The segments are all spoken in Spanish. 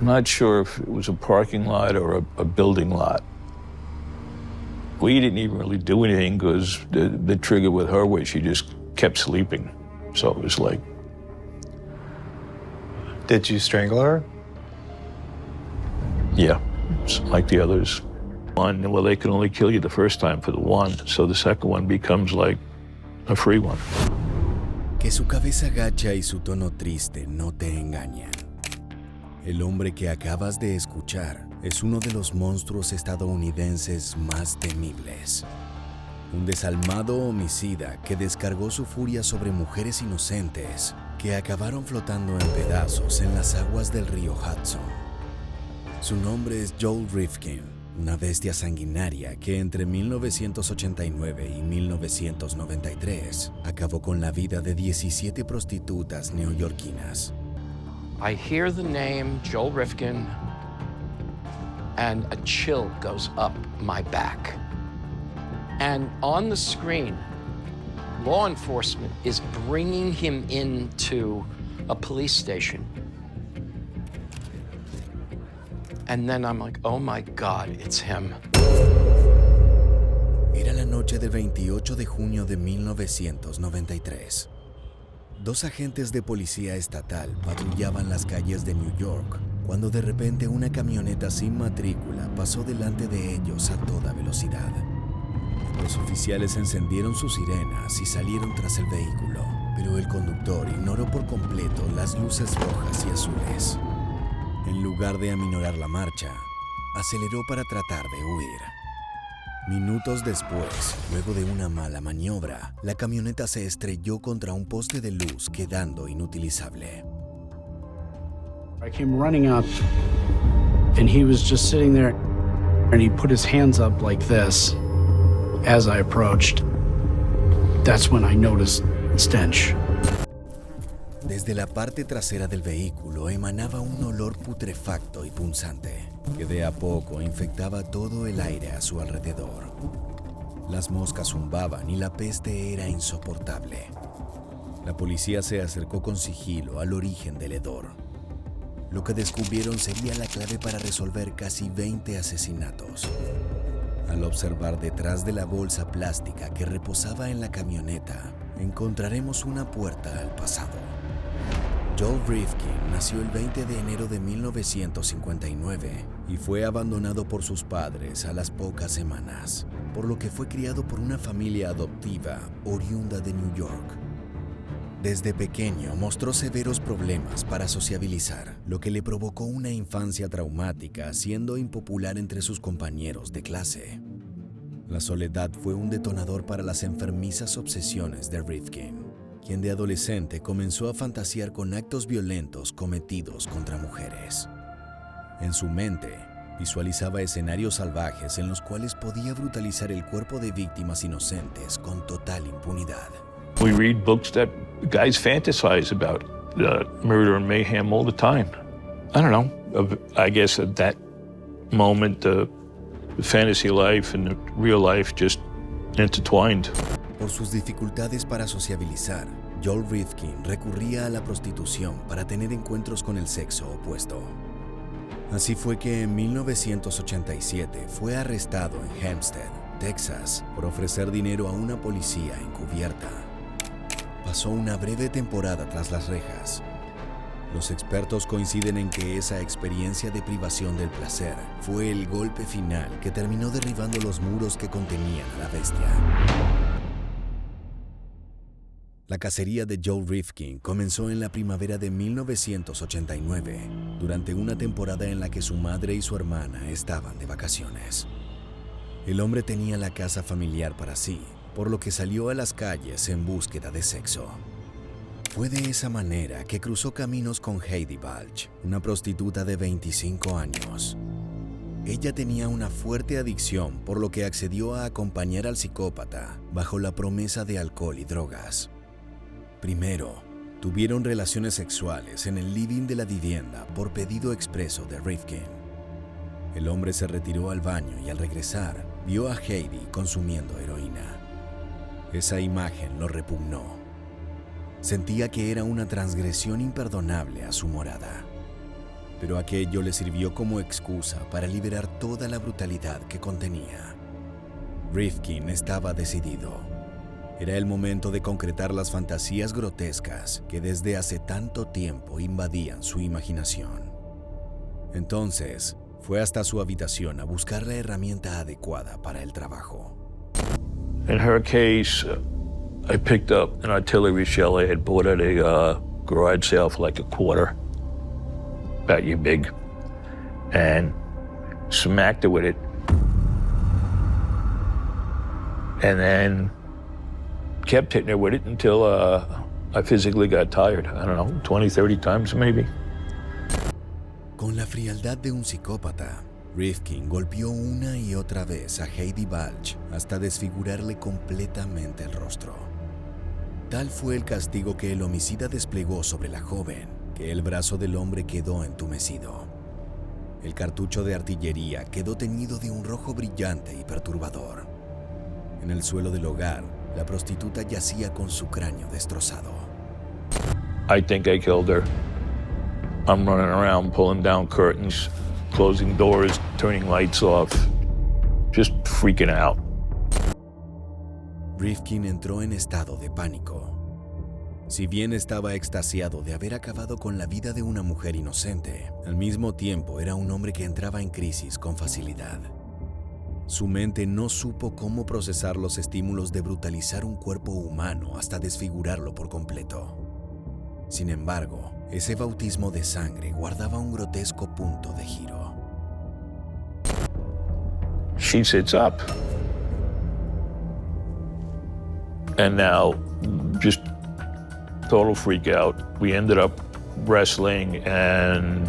I'm not sure if it was a parking lot or a building lot. We didn't even really do anything because the trigger with her was she just kept sleeping. So it was like... Did you strangle her? Yeah, like the others. Well, they can only kill you the first time for the one, so the second one becomes like a free one. Que su cabeza gacha y su tono triste no te engañan. El hombre que acabas de escuchar es uno de los monstruos estadounidenses más temibles. Un desalmado homicida que descargó su furia sobre mujeres inocentes que acabaron flotando en pedazos en las aguas del río Hudson. Su nombre es Joel Rifkin, una bestia sanguinaria que entre 1989 y 1993 acabó con la vida de 17 prostitutas neoyorquinas. I hear the name Joel Rifkin and a chill goes up my back. And on the screen, law enforcement is bringing him into a police station. And then I'm like, oh my God, it's him. Era la noche del 28 de junio de 1993. Dos agentes de policía estatal patrullaban las calles de New York cuando de repente una camioneta sin matrícula pasó delante de ellos a toda velocidad. Los oficiales encendieron sus sirenas y salieron tras el vehículo, pero el conductor ignoró por completo las luces rojas y azules. En lugar de aminorar la marcha, aceleró para tratar de huir. Minutos después, luego de una mala maniobra, la camioneta se estrelló contra un poste de luz, quedando inutilizable. I came running up, and he was just sitting there, and he put his hands up like this as I approached. That's when I noticed the stench. Desde la parte trasera del vehículo emanaba un olor putrefacto y punzante, que de a poco infectaba todo el aire a su alrededor. Las moscas zumbaban y la peste era insoportable. La policía se acercó con sigilo al origen del hedor. Lo que descubrieron sería la clave para resolver casi 20 asesinatos. Al observar detrás de la bolsa plástica que reposaba en la camioneta, encontraremos una puerta al pasado. Joel Rifkin nació el 20 de enero de 1959 y fue abandonado por sus padres a las pocas semanas, por lo que fue criado por una familia adoptiva oriunda de New York. Desde pequeño mostró severos problemas para sociabilizar, lo que le provocó una infancia traumática, siendo impopular entre sus compañeros de clase. La soledad fue un detonador para las enfermizas obsesiones de Rifkin, quien de adolescente comenzó a fantasear con actos violentos cometidos contra mujeres. En su mente, visualizaba escenarios salvajes en los cuales podía brutalizar el cuerpo de víctimas inocentes con total impunidad. We read books that guys fantasize about murder and mayhem all the time. I don't know. I guess at that moment, the fantasy life and the real life just intertwined. Por sus dificultades para sociabilizar, Joel Rifkin recurría a la prostitución para tener encuentros con el sexo opuesto. Así fue que en 1987 fue arrestado en Hempstead, Texas, por ofrecer dinero a una policía encubierta. Pasó una breve temporada tras las rejas. Los expertos coinciden en que esa experiencia de privación del placer fue el golpe final que terminó derribando los muros que contenían a la bestia. La cacería de Joel Rifkin comenzó en la primavera de 1989, durante una temporada en la que su madre y su hermana estaban de vacaciones. El hombre tenía la casa familiar para sí, por lo que salió a las calles en búsqueda de sexo. Fue de esa manera que cruzó caminos con Heidi Balch, una prostituta de 25 años. Ella tenía una fuerte adicción, por lo que accedió a acompañar al psicópata bajo la promesa de alcohol y drogas. Primero, tuvieron relaciones sexuales en el living de la vivienda por pedido expreso de Rifkin. El hombre se retiró al baño y al regresar, vio a Heidi consumiendo heroína. Esa imagen lo repugnó. Sentía que era una transgresión imperdonable a su morada. pero aquello le sirvió como excusa para liberar toda la brutalidad que contenía. Rifkin estaba decidido. Era el momento de concretar las fantasías grotescas que desde hace tanto tiempo invadían su imaginación. Entonces, fue hasta su habitación a buscar la herramienta adecuada para el trabajo. In her case, I picked up an artillery shell I had bought at a garage sale for like $25, about you big, and smacked her with it. And then kept hitting her with it until I physically got tired. I don't know, 20, 30 times maybe. Con la frialdad de un psicópata, Rifkin golpeó una y otra vez a Heidi Balch hasta desfigurarle completamente el rostro. Tal fue el castigo que el homicida desplegó sobre la joven, que el brazo del hombre quedó entumecido. El cartucho de artillería quedó teñido de un rojo brillante y perturbador. En el suelo del hogar, la prostituta yacía con su cráneo destrozado. I think I killed her. I'm running around pulling down curtains, closing doors, turning lights off, just freaking out. Rifkin entró en estado de pánico. Si bien estaba extasiado de haber acabado con la vida de una mujer inocente, al mismo tiempo era un hombre que entraba en crisis con facilidad. Su mente no supo cómo procesar los estímulos de brutalizar un cuerpo humano hasta desfigurarlo por completo. Sin embargo, ese bautismo de sangre guardaba un grotesco punto de giro. She sits up. And now, just total freak out. We ended up wrestling and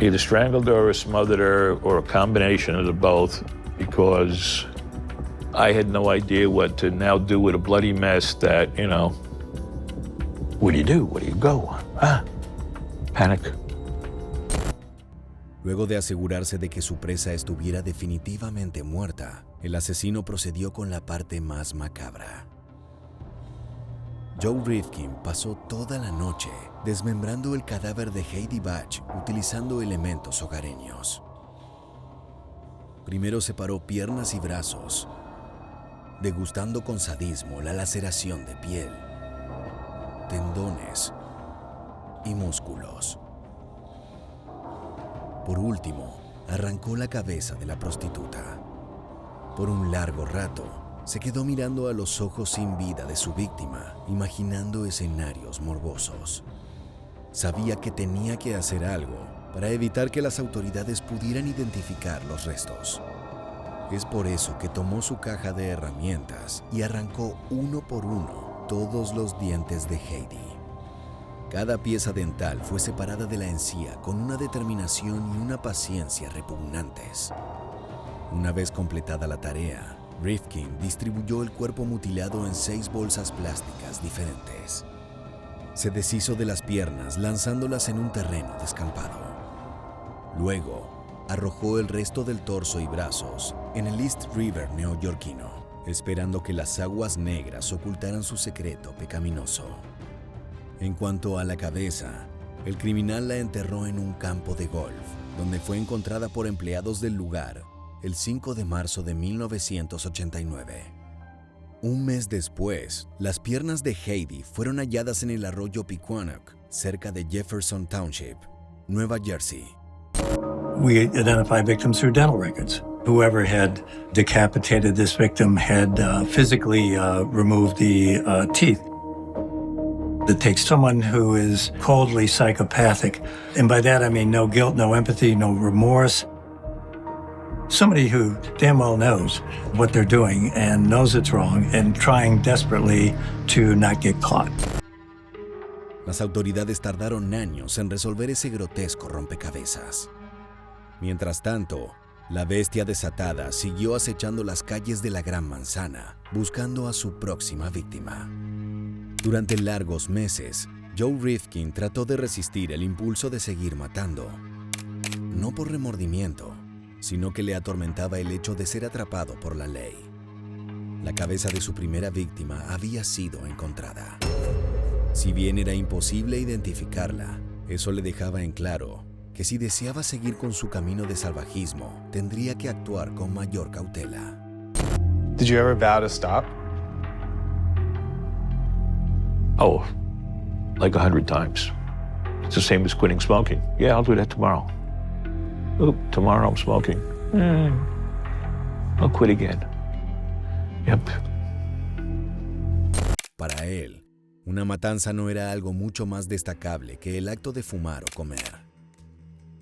either strangled her or smothered her or a combination of the both, because I had no idea what to now do with a bloody mess that, you know, what do you do? Where do you go? Panic. Luego de asegurarse de que su presa estuviera definitivamente muerta, el asesino procedió con la parte más macabra. Joe Rifkin pasó toda la noche desmembrando el cadáver de Heidi Balch utilizando elementos hogareños. Primero separó piernas y brazos, degustando con sadismo la laceración de piel, tendones y músculos. Por último, arrancó la cabeza de la prostituta. Por un largo rato, se quedó mirando a los ojos sin vida de su víctima, imaginando escenarios morbosos. Sabía que tenía que hacer algo para evitar que las autoridades pudieran identificar los restos. Es por eso que tomó su caja de herramientas y arrancó uno por uno todos los dientes de Heidi. Cada pieza dental fue separada de la encía con una determinación y una paciencia repugnantes. Una vez completada la tarea, Rifkin distribuyó el cuerpo mutilado en 6 bolsas plásticas diferentes. Se deshizo de las piernas lanzándolas en un terreno descampado. Luego, arrojó el resto del torso y brazos en el East River neoyorquino, esperando que las aguas negras ocultaran su secreto pecaminoso. En cuanto a la cabeza, el criminal la enterró en un campo de golf, donde fue encontrada por empleados del lugar el 5 de marzo de 1989. Un mes después, las piernas de Heidi fueron halladas en el arroyo Pequannock, cerca de Jefferson Township, Nueva Jersey. We identify victims through dental records. Whoever had decapitated this victim had physically removed the teeth. It takes someone who is coldly psychopathic, and by that I mean no guilt, no empathy, no remorse. Somebody who damn well knows what they're doing and knows it's wrong and trying desperately to not get caught. Las autoridades tardaron años en resolver ese grotesco rompecabezas. Mientras tanto, la bestia desatada siguió acechando las calles de la Gran Manzana, buscando a su próxima víctima. Durante largos meses, Joe Rifkin trató de resistir el impulso de seguir matando. No por remordimiento, sino que le atormentaba el hecho de ser atrapado por la ley. La cabeza de su primera víctima había sido encontrada. Si bien era imposible identificarla, Eso le dejaba en claro que si deseaba seguir con su camino de salvajismo, tendría que actuar con mayor cautela. Did you ever vow to stop? Oh, like 100 times. It's the same as quitting smoking. Yeah, I'll do that tomorrow. Oop, tomorrow I'm smoking. I'll quit again. Yep. Para él, una matanza no era algo mucho más destacable que el acto de fumar o comer.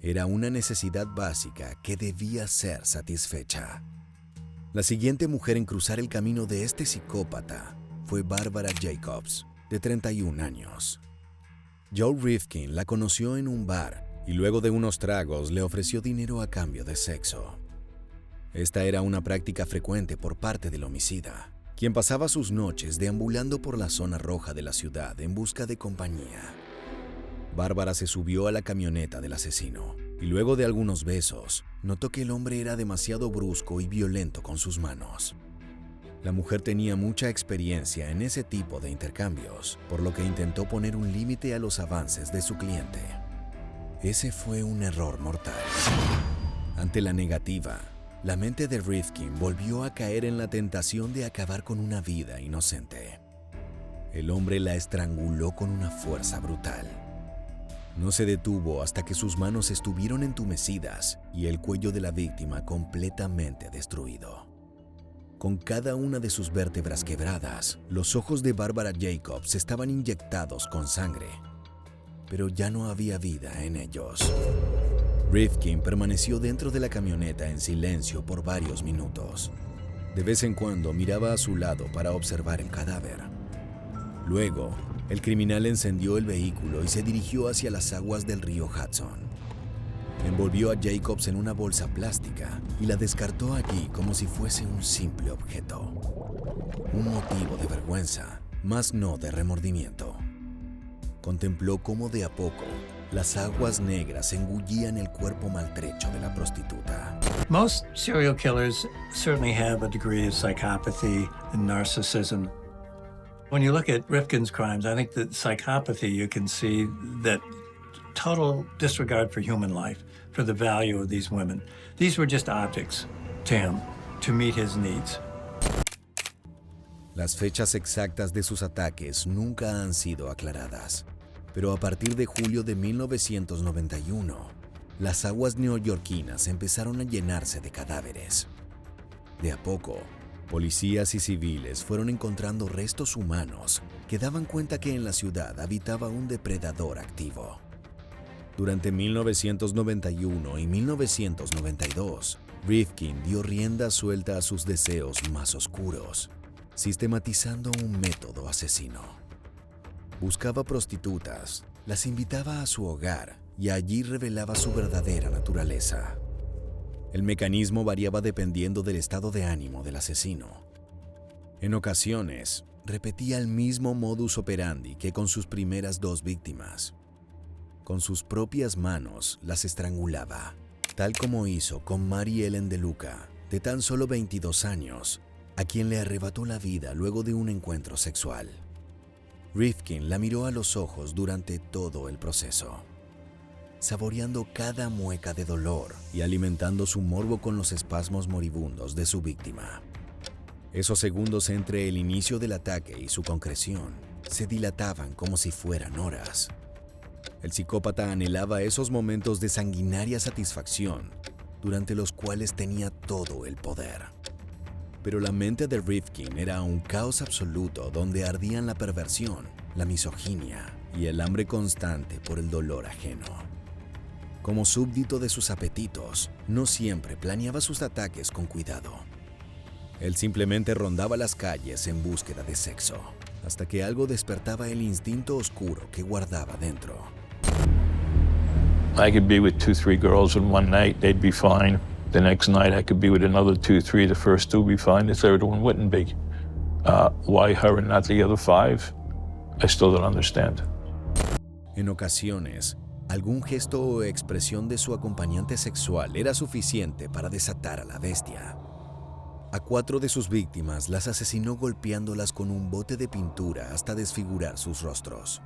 Era una necesidad básica que debía ser satisfecha. La siguiente mujer en cruzar el camino de este psicópata fue Barbara Jacobs, de 31 años. Joel Rifkin la conoció en un bar y luego de unos tragos le ofreció dinero a cambio de sexo. Esta era una práctica frecuente por parte del homicida, quien pasaba sus noches deambulando por la zona roja de la ciudad en busca de compañía. Bárbara se subió a la camioneta del asesino y luego de algunos besos, notó que el hombre era demasiado brusco y violento con sus manos. La mujer tenía mucha experiencia en ese tipo de intercambios, por lo que intentó poner un límite a los avances de su cliente. Ese fue un error mortal. Ante la negativa, la mente de Rifkin volvió a caer en la tentación de acabar con una vida inocente. El hombre la estranguló con una fuerza brutal. No se detuvo hasta que sus manos estuvieron entumecidas y el cuello de la víctima completamente destruido. Con cada una de sus vértebras quebradas, los ojos de Barbara Jacobs estaban inyectados con sangre, pero ya no había vida en ellos. Rifkin permaneció dentro de la camioneta en silencio por varios minutos. De vez en cuando miraba a su lado para observar el cadáver. Luego, el criminal encendió el vehículo y se dirigió hacia las aguas del río Hudson. Envolvió a Jacobs en una bolsa plástica y la descartó allí como si fuese un simple objeto. Un motivo de vergüenza, mas no de remordimiento. Contempló cómo de a poco las aguas negras engullían el cuerpo maltrecho de la prostituta. Most serial killers certainly have a degree of psychopathy and narcissism. When you look at Rifkin's crimes, I think that psychopathy, you can see that total disregard for human life, for the value of these women. These were just objects to him to meet his needs. Las fechas exactas de sus ataques nunca han sido aclaradas, pero a partir de julio de 1991, las aguas neoyorquinas empezaron a llenarse de cadáveres. De a poco, policías y civiles fueron encontrando restos humanos que daban cuenta que en la ciudad habitaba un depredador activo. Durante 1991 y 1992, Rifkin dio rienda suelta a sus deseos más oscuros, sistematizando un método asesino. Buscaba prostitutas, las invitaba a su hogar y allí revelaba su verdadera naturaleza. El mecanismo variaba dependiendo del estado de ánimo del asesino. En ocasiones, repetía el mismo modus operandi que con sus primeras dos víctimas. Con sus propias manos las estrangulaba, tal como hizo con Mary Ellen DeLuca, de tan solo 22 años, a quien le arrebató la vida luego de un encuentro sexual. Rifkin la miró a los ojos durante todo el proceso, saboreando cada mueca de dolor y alimentando su morbo con los espasmos moribundos de su víctima. Esos segundos entre el inicio del ataque y su concreción se dilataban como si fueran horas. El psicópata anhelaba esos momentos de sanguinaria satisfacción, durante los cuales tenía todo el poder. Pero la mente de Rifkin era un caos absoluto donde ardían la perversión, la misoginia y el hambre constante por el dolor ajeno. Como súbdito de sus apetitos, no siempre planeaba sus ataques con cuidado. Él simplemente rondaba las calles en búsqueda de sexo, hasta que algo despertaba el instinto oscuro que guardaba dentro. I could be with 2-3 girls in one night, they'd be fine. The next night I could be with another 2-3, the first 2 would be fine, the third one wouldn't be. Why her and not the other 5? I still don't understand. En ocasiones, algún gesto o expresión de su acompañante sexual era suficiente para desatar a la bestia. A 4 de sus víctimas las asesinó golpeándolas con un bote de pintura hasta desfigurar sus rostros.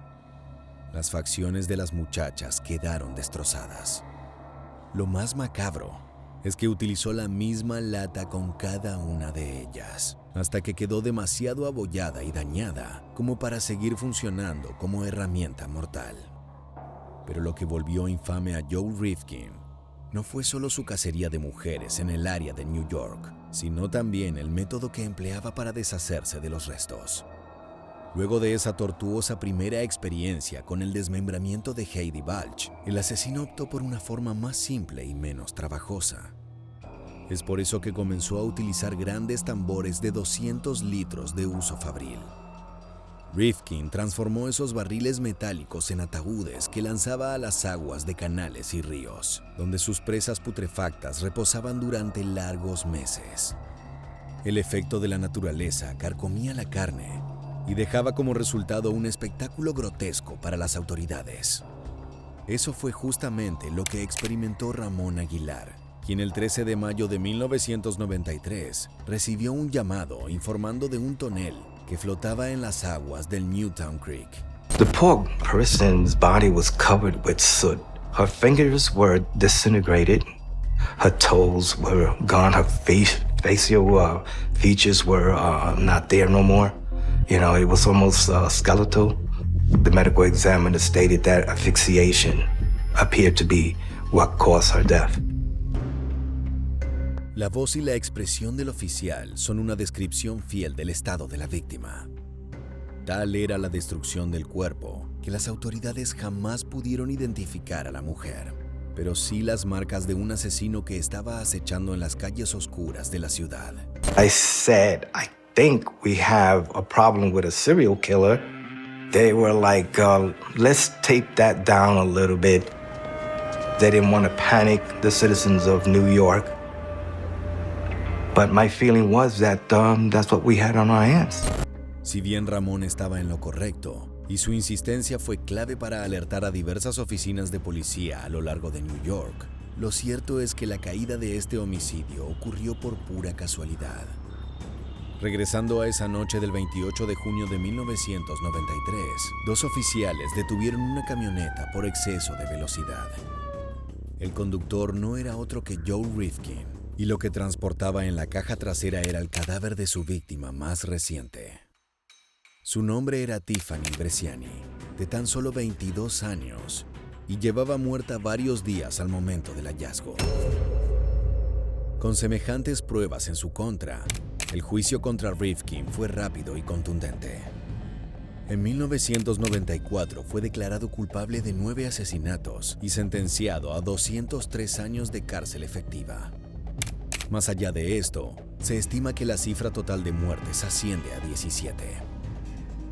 Las facciones de las muchachas quedaron destrozadas. Lo más macabro es que utilizó la misma lata con cada una de ellas, hasta que quedó demasiado abollada y dañada como para seguir funcionando como herramienta mortal. Pero lo que volvió infame a Joe Rifkin no fue solo su cacería de mujeres en el área de New York, sino también el método que empleaba para deshacerse de los restos. Luego de esa tortuosa primera experiencia con el desmembramiento de Heidi Balch, el asesino optó por una forma más simple y menos trabajosa. Es por eso que comenzó a utilizar grandes tambores de 200 litros de uso fabril. Rifkin transformó esos barriles metálicos en ataúdes que lanzaba a las aguas de canales y ríos, donde sus presas putrefactas reposaban durante largos meses. El efecto de la naturaleza carcomía la carne y dejaba como resultado un espectáculo grotesco para las autoridades. Eso fue justamente lo que experimentó Ramón Aguilar, quien el 13 de mayo de 1993 recibió un llamado informando de un tonel que flotaba en las aguas del Newtown Creek. The poor person's body was covered with soot. Her fingers were disintegrated. Her toes were gone. Her facial features were not there no more. You know, it was almost skeletal. The medical examiner stated that asphyxiation appeared to be what caused her death. La voz y la expresión del oficial son una descripción fiel del estado de la víctima. Tal era la destrucción del cuerpo que las autoridades jamás pudieron identificar a la mujer, pero sí las marcas de un asesino que estaba acechando en las calles oscuras de la ciudad. I said, I think we have a problem with a serial killer. They were like, let's tape that down a little bit. They didn't want to panic the citizens of New York. But my feeling was that that's what we had on our hands. Si bien Ramón estaba en lo correcto, y su insistencia fue clave para alertar a diversas oficinas de policía a lo largo de New York, lo cierto es que la caída de este homicidio ocurrió por pura casualidad. Regresando a esa noche del 28 de junio de 1993, dos oficiales detuvieron una camioneta por exceso de velocidad. El conductor no era otro que Joe Rifkin, y lo que transportaba en la caja trasera era el cadáver de su víctima más reciente. Su nombre era Tiffany Bresciani, de tan solo 22 años, y llevaba muerta varios días al momento del hallazgo. Con semejantes pruebas en su contra, el juicio contra Rifkin fue rápido y contundente. En 1994 fue declarado culpable de 9 asesinatos y sentenciado a 203 años de cárcel efectiva. Más allá de esto, se estima que la cifra total de muertes asciende a 17.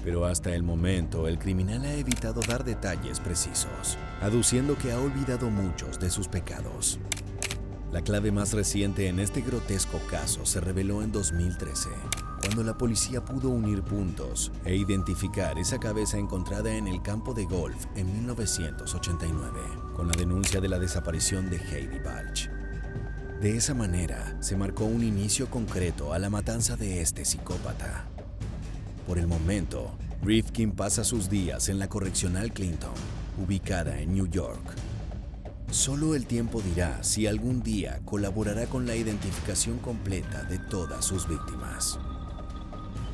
Pero hasta el momento, el criminal ha evitado dar detalles precisos, aduciendo que ha olvidado muchos de sus pecados. La clave más reciente en este grotesco caso se reveló en 2013, cuando la policía pudo unir puntos e identificar esa cabeza encontrada en el campo de golf en 1989, con la denuncia de la desaparición de Heidi Balch. De esa manera, se marcó un inicio concreto a la matanza de este psicópata. Por el momento, Rifkin pasa sus días en la correccional Clinton, ubicada en New York. Solo el tiempo dirá si algún día colaborará con la identificación completa de todas sus víctimas.